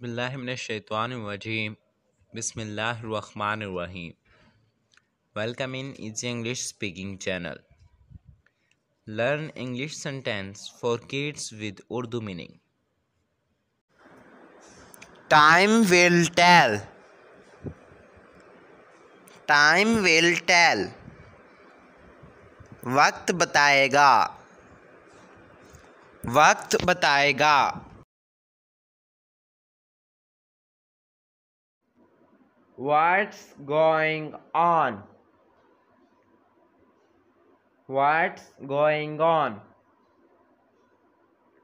Bismillahirrahmanirrahim. Bismillahirrahmanirrahim. Welcome in Easy English Speaking channel. Learn English sentence for kids with Urdu meaning. Time will tell. Time will tell. वक्त बताएगा. वक्त बताएगा. What's going on? What's going on?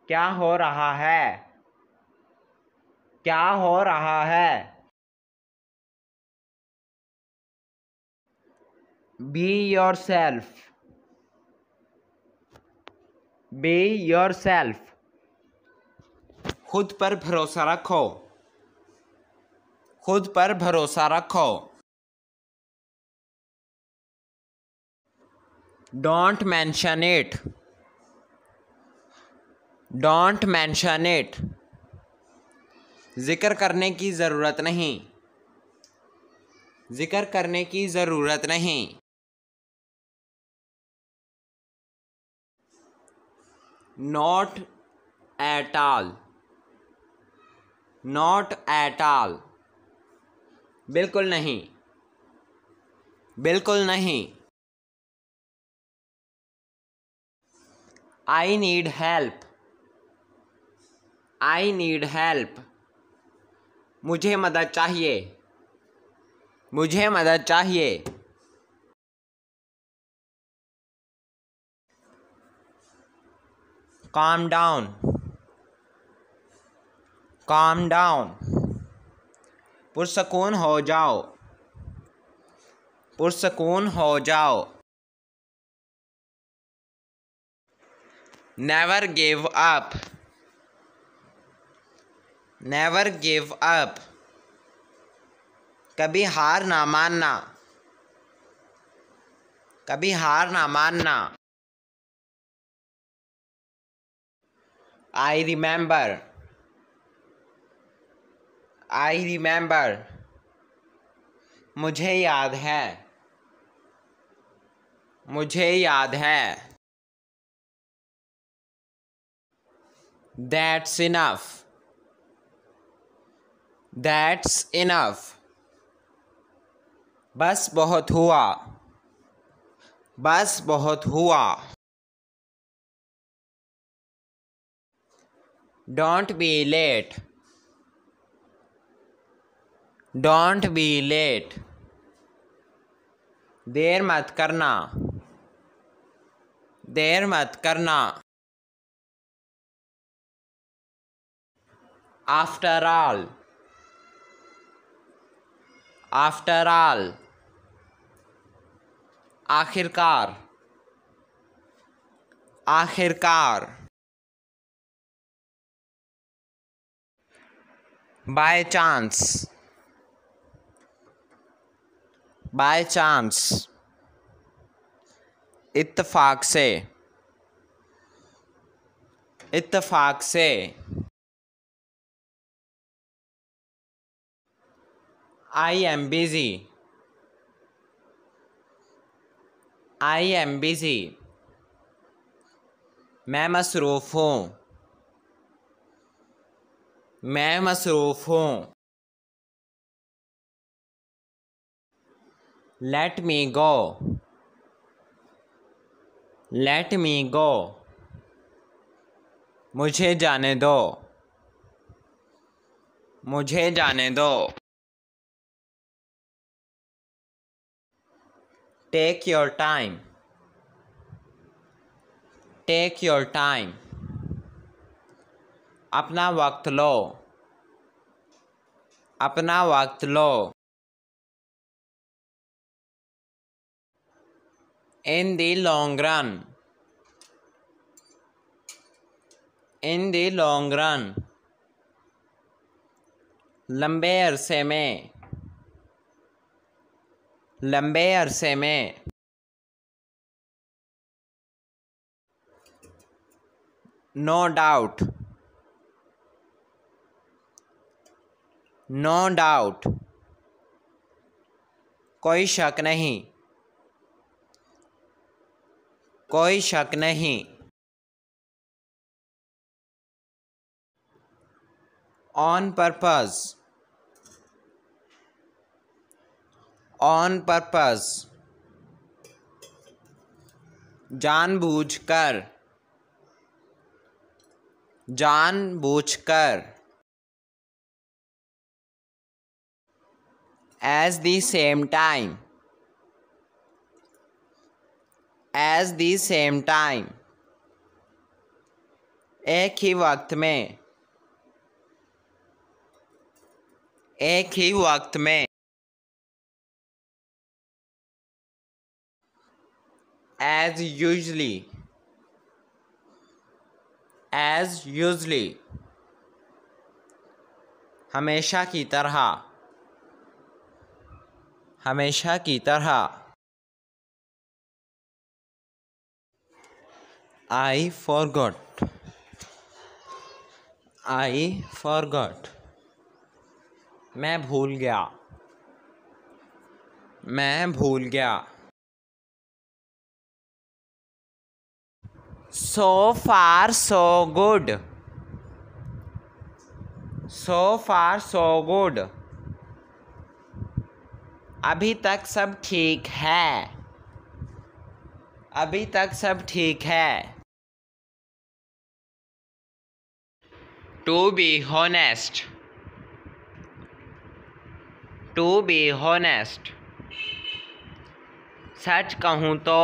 क्या हो रहा है? क्या हो रहा है? Be yourself. Be yourself. खुद पर भरोसा रखो. खुद पर भरोसा रखो. Don't mention it. Don't mention it. जिक्र करने की ज़रूरत नहीं. जिक्र करने की ज़रूरत नहीं. Not at all. Not at all. बिल्कुल नहीं. बिल्कुल नहीं. I need help. I need help. मुझे मदद चाहिए. मुझे मदद चाहिए. Calm down. Calm down. पुरसकून हो जाओ. पुरसकून हो जाओ. Never give up. Never give up. कभी हार ना मानना. कभी हार ना मानना. I remember. I remember. मुझे याद है. मुझे याद है. That's enough. That's enough. बस बहुत हुआ. बस बहुत हुआ. Don't be late. Don't be late. देर मत करना. देर मत करना. After all. After all. आखिरकार. आखिरकार. By chance. By chance. इत्तफाक से. इत्तफाक से. I am busy. I am busy. मैं मसरूफ़ हूँ. मैं मसरूफ़ हूँ. Let me go. Let me go. मुझे जाने दो. मुझे जाने दो. Take your time. Take your time. अपना वक्त लो. अपना वक्त लो. In the long run. In the long run. लंबे अरसे में. लंबे अरसे में. No doubt. नो डाउट, कोई शक नहीं, कोई शक नहीं। ऑन पर्पस, ऑन पर्पस, जानबूझकर, जानबूझकर। At the same time, at the same time, एक ही वक्त में, एक ही वक्त में। एज यूजली, एज यूजली, हमेशा की तरह, हमेशा की तरह। आई फॉरगॉट, आई फॉरगॉट, मैं भूल गया, मैं भूल गया। सो फार सो गुड, सो फार सो गुड, अभी तक सब ठीक है, अभी तक सब ठीक है। To be honest, to be honest, सच कहूँ तो,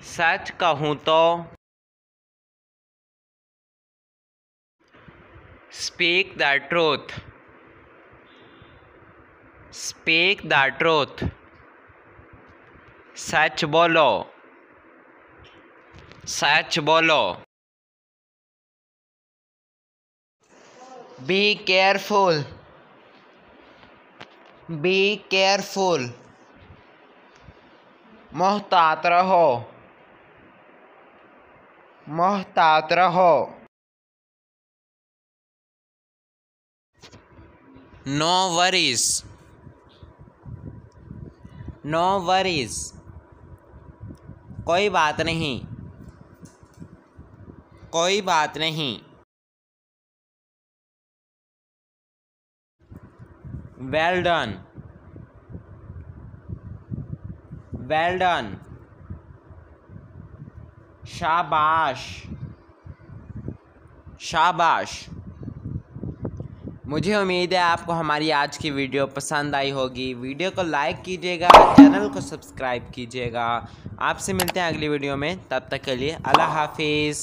सच कहूँ तो। Speak the truth, speak the truth, सच बोलो, सच बोलो। बी केयरफुल, बी केयरफुल, मोहतात रहो, मोहतात रहो। नो वरीज, नो वरीज, कोई बात नहीं, कोई बात नहीं। वेल डन, वेल डन, शाबाश, शाबाश। मुझे उम्मीद है आपको हमारी आज की वीडियो पसंद आई होगी। वीडियो को लाइक कीजिएगा, चैनल को सब्सक्राइब कीजिएगा। आपसे मिलते हैं अगली वीडियो में, तब तक के लिए अल्लाह हाफिज़।